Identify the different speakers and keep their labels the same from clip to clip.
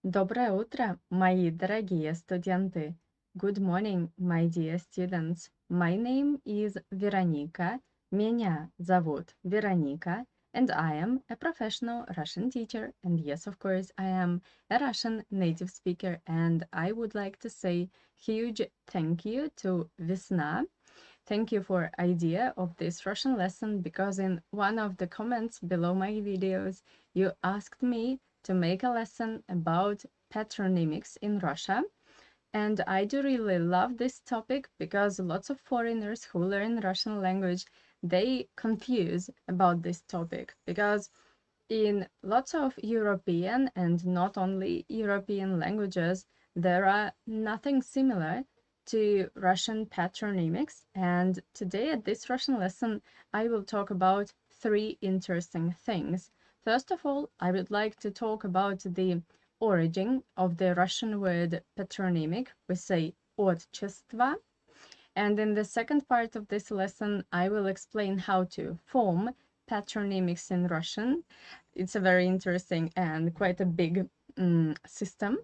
Speaker 1: Доброе утро, мои дорогие студенты. Good morning, my dear students. My name is Veronika. Меня зовут Veronika, and I am a professional Russian teacher. And yes, of course, I am a Russian native speaker. And I would like to say huge thank you to Vesna. Thank you for idea of this Russian lesson because in one of the comments below my videos, you asked me to make a lesson about patronymics in Russia. And I do really love this topic because lots of foreigners who learn Russian language, they confuse about this topic because in lots of European and not only European languages, there are nothing similar to Russian patronymics. And today at this Russian lesson, I will talk about three interesting things. First of all, I would like to talk about the origin of the Russian word patronymic. We say отчество. And in the second part of this lesson, I will explain how to form patronymics in Russian. It's a very interesting and quite a big system,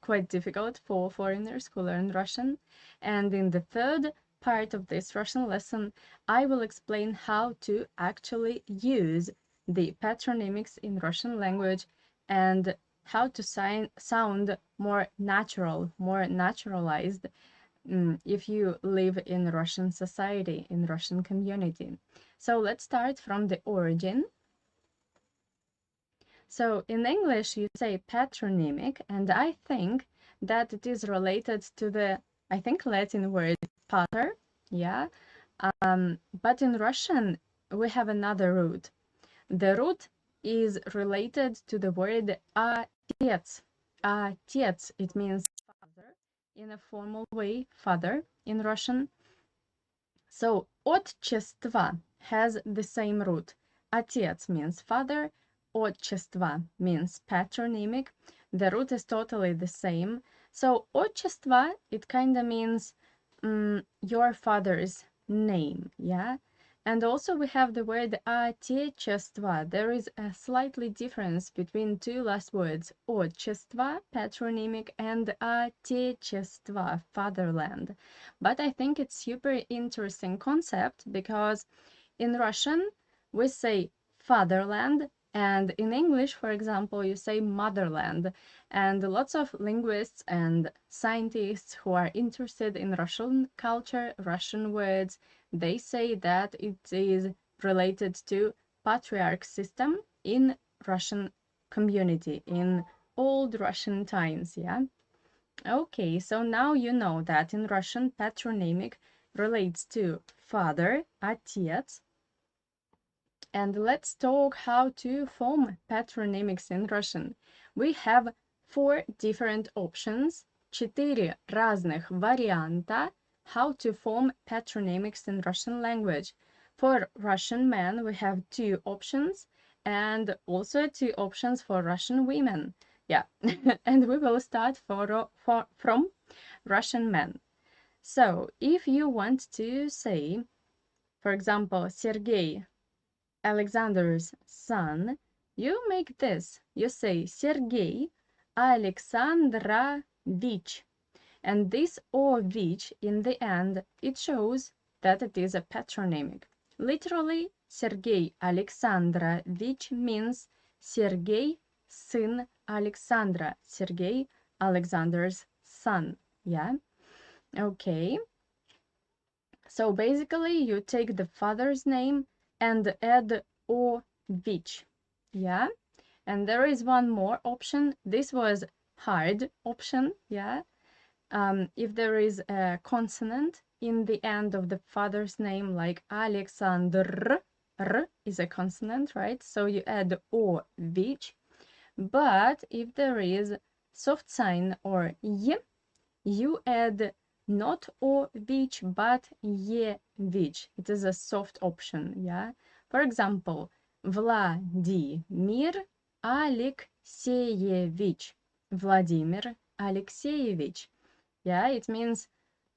Speaker 1: quite difficult for foreigners who learn Russian. And in the third part of this Russian lesson, I will explain how to actually use the patronymics in Russian language and how to sound more natural, more naturalized if you live in Russian society, in Russian community. So let's start from the origin. So in English, you say patronymic, and I think that it is related to the, I think, Latin word pater, yeah? But in Russian, we have another root. The root is related to the word отец. Отец, it means father, in a formal way, father in Russian. So отчество has the same root. Отец means father, отчество means patronymic. The root is totally the same. So отчество, it kind of means your father's name, yeah? And also we have the word отечество. There is a slightly difference between two last words, отчество, patronymic, and отечество, fatherland. But I think it's super interesting concept because in Russian we say fatherland, and in English, for example, you say motherland. And lots of linguists and scientists who are interested in Russian culture, Russian words, they say that it is related to patriarch system in Russian community, in old Russian times, yeah? Okay, so now you know that in Russian, patronymic relates to father, отец. And let's talk how to form patronymics in Russian. We have 4 different options, 4 разных варианта how to form patronymics in Russian language. For Russian men, we have 2 options and also 2 options for Russian women. Yeah, and we will start from Russian men. So if you want to say, for example, Sergei, Alexander's son, you make this. You say Sergei Alexandrovich. And this "ovich" in the end, it shows that it is a patronymic. Literally, Sergei Alexandrovich means Sergei, сын Alexandra. Sergei, Alexander's son. Yeah? Okay. So basically, you take the father's name and add "ovich." Yeah? And there is one more option. This was hard option. Yeah? If there is a consonant in the end of the father's name, like Alexander, R is a consonant, right? So you add "ovich." But if there is soft sign or Y, you add not "ovich" but "yevich." It is a soft option, yeah? For example, Vladimir Alexeyevich. Vladimir Alexeyevich. Yeah, it means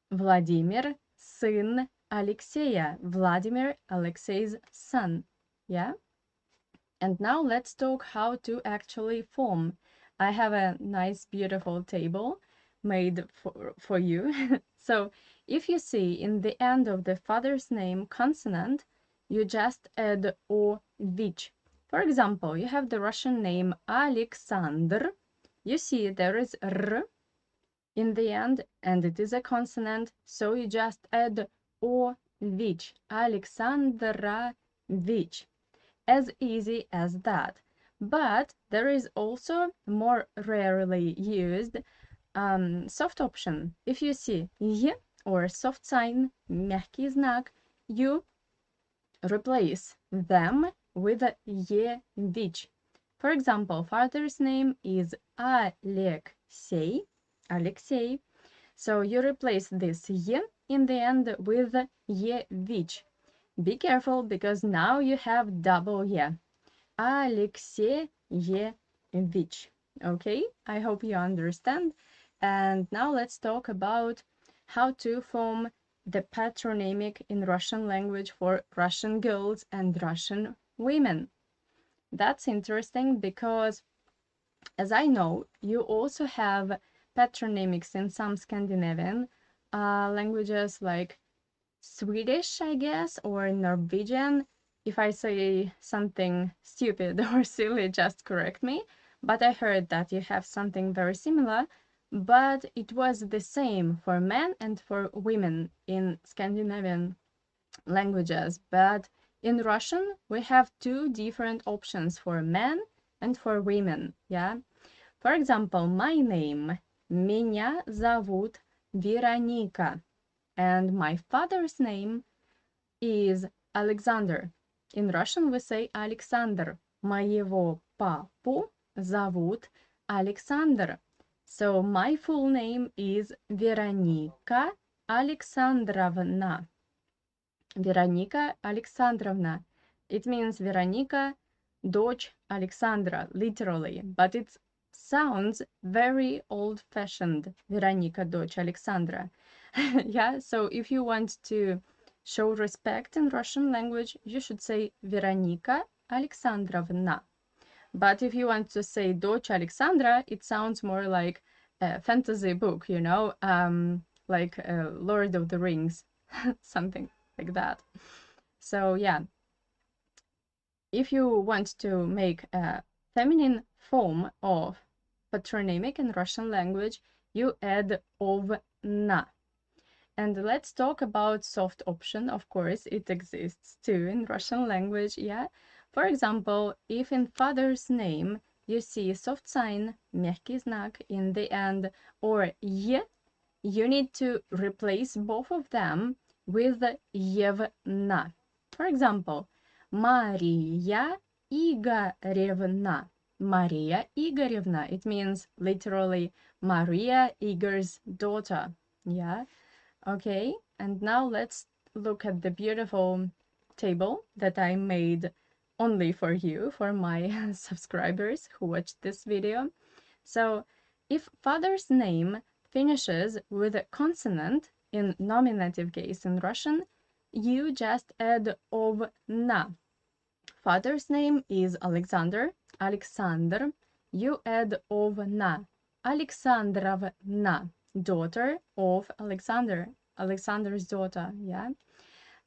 Speaker 1: Vladimir, сын Alexeya. Vladimir, Alexei's son. Yeah? And now let's talk how to actually form I have a nice, beautiful table made for you. So if you see in the end of the father's name consonant, you just add o, which. For example, you have the Russian name Alexander. You see there is r in the end, and it is a consonant, so you just add o, which. Alexandrovich. As easy as that. But there is also more rarely used soft option. If you see y or soft sign, мягкий знак, you replace them with a ye, which. For example, father's name is Alexei. Alexei. So you replace this ye in the end with ye, which. Be careful because now you have double ye. Alexeyevich. Okay, I hope you understand. And now let's talk about how to form the patronymic in Russian language for Russian girls and Russian women. That's interesting because, as I know, you also have patronymics in some Scandinavian languages like Swedish, I guess, or Norwegian. If I say something stupid or silly, just correct me. But I heard that you have something very similar, but it was the same for men and for women in Scandinavian languages. But in Russian, we have two different options for men and for women, yeah? For example, my name, меня зовут Veronika, and my father's name is Alexander. In Russian we say Alexander. Моего папу зовут Alexander. So my full name is Veronika Alexandrovna. Veronika Alexandrovna. It means Veronika, дочь Alexandra, literally, but it sounds very old-fashioned. Veronika, дочь Alexandra. Yeah, so if you want to show respect in Russian language, you should say Veronika Alexandrovna. But if you want to say дочь Alexandra, it sounds more like a fantasy book, you know, like Lord of the Rings, something like that. So yeah, if you want to make a feminine form of patronymic in Russian language, you add ov na. And let's talk about soft option. Of course, it exists too in Russian language, yeah. For example, if in father's name you see soft sign, мягкий знак in the end, or ye, you need to replace both of them with евна. For example, Maria Igorevna. Maria Igorevna. It means literally Maria Igor's daughter. Yeah. Okay, and now let's look at the beautiful table that I made only for you, for my subscribers who watched this video. So if father's name finishes with a consonant in nominative case in Russian, you just add ov na. Father's name is Alexander, Alexander. You add ov na. Alexandrovna, daughter of Alexander, Alexander's daughter, yeah.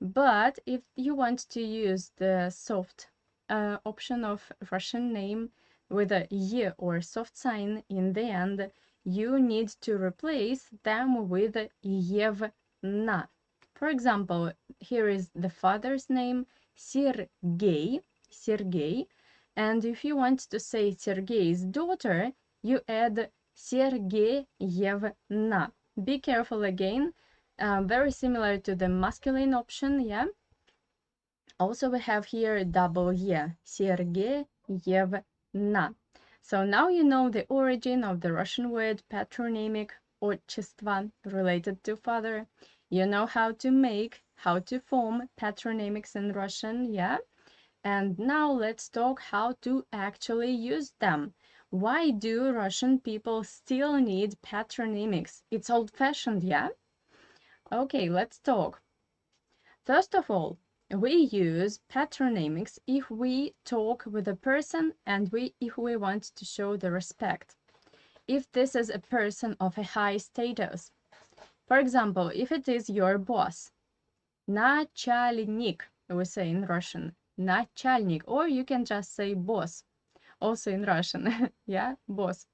Speaker 1: But if you want to use the soft option of Russian name with a y or soft sign in the end, you need to replace them with yevna. For example, here is the father's name, Sergei, Sergei, and if you want to say Sergei's daughter, you add Sergeyevna. Be careful again, very similar to the masculine option, yeah. Also, we have here double ye, Sergeyevna. So now you know the origin of the Russian word patronymic, отчество, related to father. You know how to form patronymics in Russian, yeah? And now let's talk how to actually use them. Why do Russian people still need patronymics? It's old-fashioned, yeah? Okay, let's talk. First of all, we use patronymics if we talk with a person and if we want to show the respect. if this is a person of a high status. For example, if it is your boss, начальник, we say in Russian, начальник, or you can just say boss, also in Russian, yeah, boss.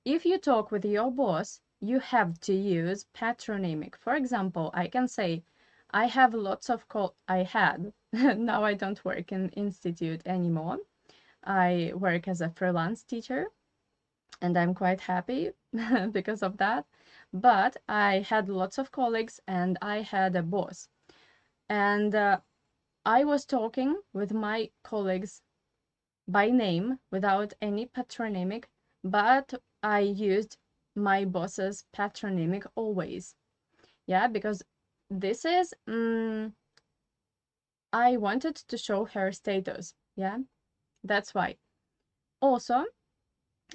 Speaker 1: If you talk with your boss, you have to use patronymic. For example, I can say, I have lots of I had, now I don't work in institute anymore. I work as a freelance teacher, and I'm quite happy because of that. But I had lots of colleagues and I had a boss. And I was talking with my colleagues by name without any patronymic, but I used my boss's patronymic always. Yeah, because this is, I wanted to show her status. Yeah, that's why. Also,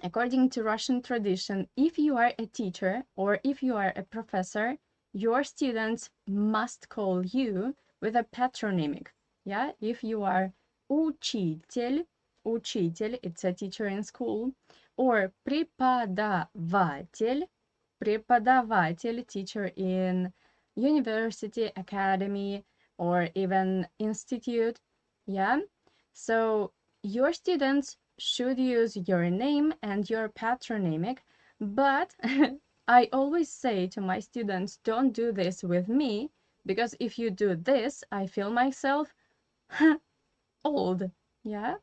Speaker 1: according to Russian tradition, if you are a teacher or if you are a professor, your students must call you with a patronymic. Yeah, if you are учитель, учитель, it's a teacher in school, or преподаватель, преподаватель, teacher in university, academy, or even institute. Yeah, so your students should use your name and your patronymic, but I always say to my students, don't do this with me, because if you do this, I feel myself old, yeah?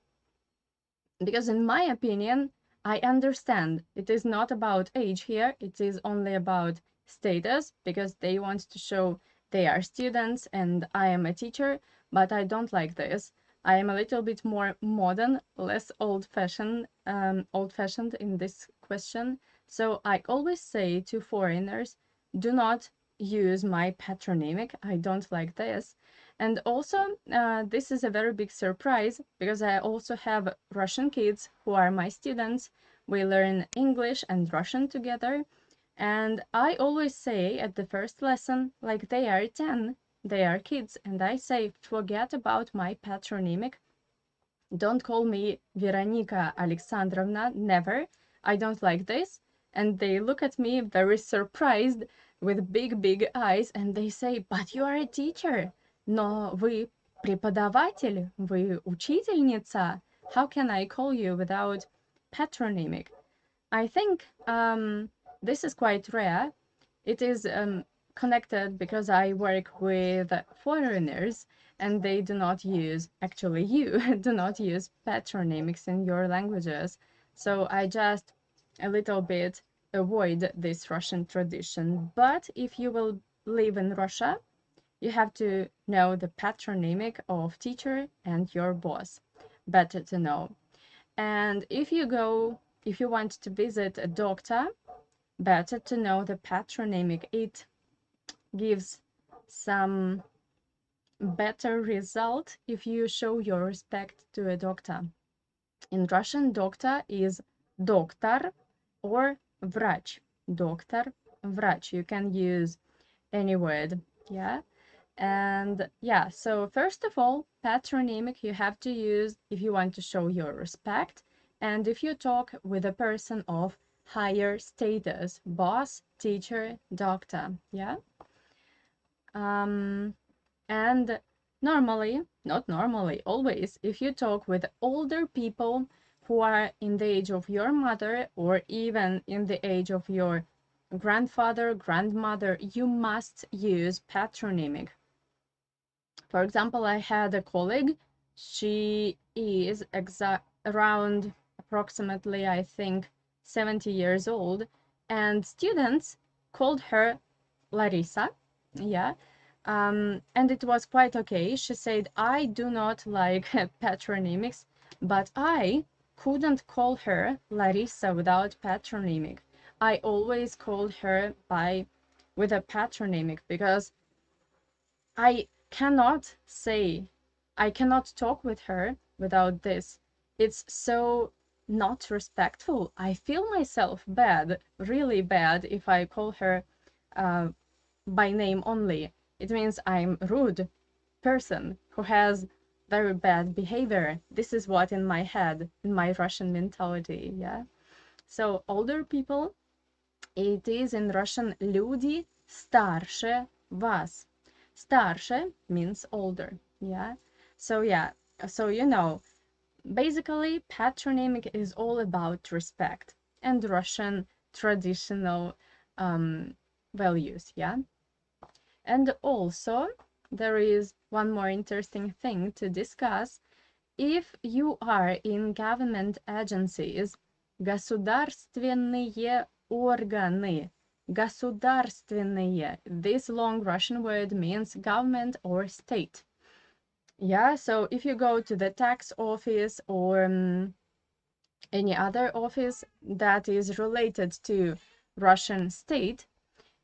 Speaker 1: Because in my opinion, I understand it is not about age here, it is only about status, because they want to show they are students and I am a teacher, but I don't like this. I am a little bit more modern, less old-fashioned in this question. So I always say to foreigners, do not use my patronymic. I don't like this. And also, this is a very big surprise because I also have Russian kids who are my students. We learn English and Russian together. And I always say at the first lesson, like they are 10, they are kids, and I say, forget about my patronymic. Don't call me Veronika Alexandrovna, never. I don't like this. And they look at me very surprised with big, big eyes, and they say, but you are a teacher. Но вы преподаватель, вы учительница. How can I call you without patronymic? I think this is quite rare. It is connected because I work with foreigners and they do not use, actually you do not use patronymics in your languages. So I just a little bit avoid this Russian tradition. But if you will live in Russia, you have to know the patronymic of teacher and your boss. Better to know. And if you want to visit a doctor, better to know the patronymic. It gives some better result if you show your respect to a doctor. In Russian, doctor is доктор or врач. Доктор, врач. You can use any word, yeah? And yeah, so first of all, patronymic you have to use if you want to show your respect and if you talk with a person of higher status, boss, teacher, doctor, yeah? And normally, not normally, always, if you talk with older people who are in the age of your mother or even in the age of your grandfather, grandmother, you must use patronymic. For example, I had a colleague, she is around approximately, I think, 70 years old, and students called her Larissa, yeah, and it was quite okay. She said, I do not like patronymics, but I couldn't call her Larissa without patronymic. I always called her with a patronymic because I cannot talk with her without this. It's so not respectful. I feel myself bad, really bad, if I call her by name only. It means I'm rude person who has very bad behavior. This is what in my head, in my Russian mentality, yeah. So older people, it is in Russian люди старше вас. Старше means older, yeah. So yeah, so you know, basically patronymic is all about respect and Russian traditional values, yeah. And also there is one more interesting thing to discuss. If you are in government agencies, государственные органы, государственные, this long Russian word means government or state. Yeah, so if you go to the tax office or any other office that is related to Russian state,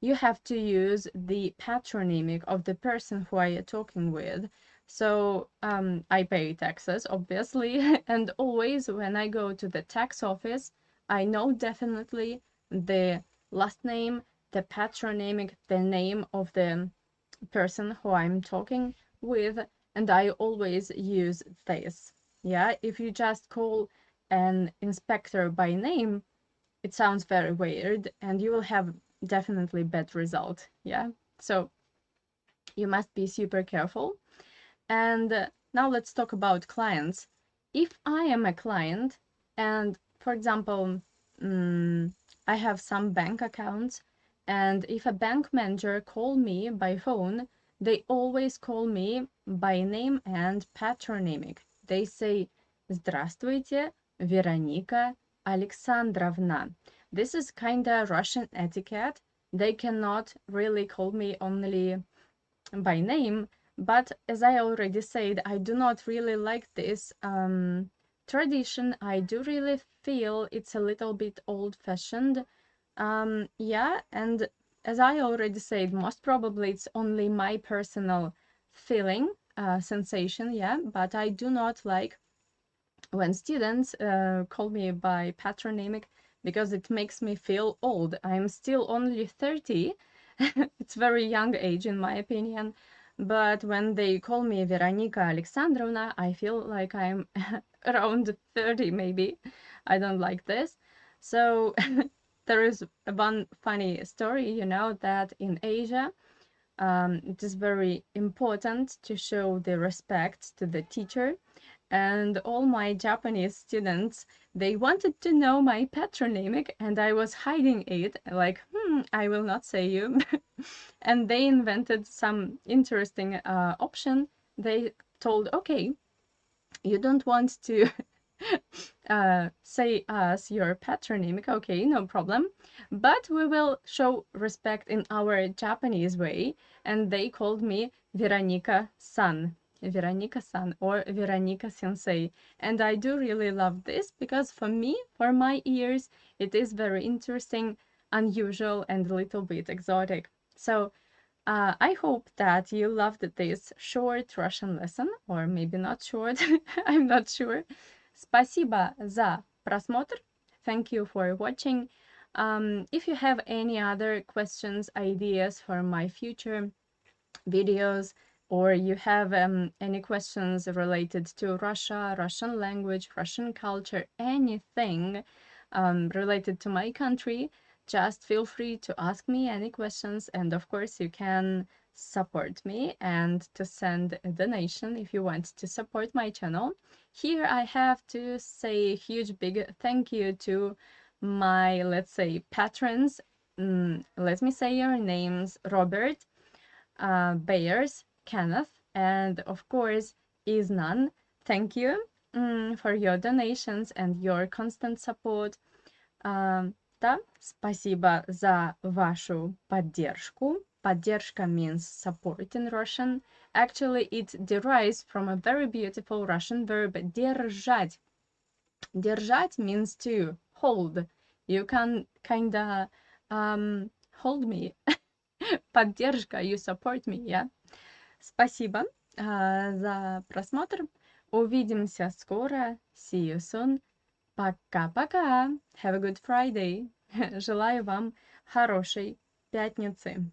Speaker 1: you have to use the patronymic of the person who I are talking with. So I pay taxes, obviously, and always when I go to the tax office, I know definitely the last name, the patronymic, the name of the person who I'm talking with, and I always use this. Yeah, if you just call an inspector by name, it sounds very weird and you will have definitely bad result. Yeah, so you must be super careful. And now let's talk about clients. If I am a client and, for example, I have some bank accounts, and if a bank manager call me by phone, they always call me by name and patronymic. They say, "Здравствуйте, Veronika Alexandrovna." This is kinda Russian etiquette. They cannot really call me only by name, but as I already said, I do not really like this tradition. I do really feel it's a little bit old-fashioned. Yeah, and as I already said, most probably it's only my personal feeling, sensation, yeah, but I do not like when students call me by patronymic because it makes me feel old. I'm still only 30. It's very young age in my opinion. But when they call me Veronika Alexandrovna, I feel like I'm around 30 maybe. I don't like this. So there is one funny story, you know, that in Asia, it is very important to show the respect to the teacher. And all my Japanese students, they wanted to know my patronymic, and I was hiding it, like, I will not say you. And they invented some interesting option. They told, okay, you don't want to say us your patronymic, okay, no problem, but we will show respect in our Japanese way, and they called me Veronika-san. Veronika-san or Veronika-sensei, and I do really love this because for me, for my ears, it is very interesting, unusual, and a little bit exotic. So I hope that you loved this short Russian lesson, or maybe not short, I'm not sure. Спасибо за просмотр. Thank you for watching. If you have any other questions, ideas for my future videos, or you have any questions related to Russia, Russian language, Russian culture, anything related to my country, just feel free to ask me any questions, and of course you can support me and to send a donation if you want to support my channel. Here I have to say a huge big thank you to my, let's say, patrons. Let me say your names: Robert, Bayers, Kenneth, and of course Iznan. Thank you for your donations and your constant support. Да, спасибо за вашу поддержку. Поддержка means support in Russian. Actually, it derives from a very beautiful Russian verb держать. Держать means to hold. You can kinda hold me. Поддержка, you support me, yeah? Спасибо за просмотр. Увидимся скоро. See you soon. Пока-пока. Have a good Friday. Желаю вам хорошей пятницы.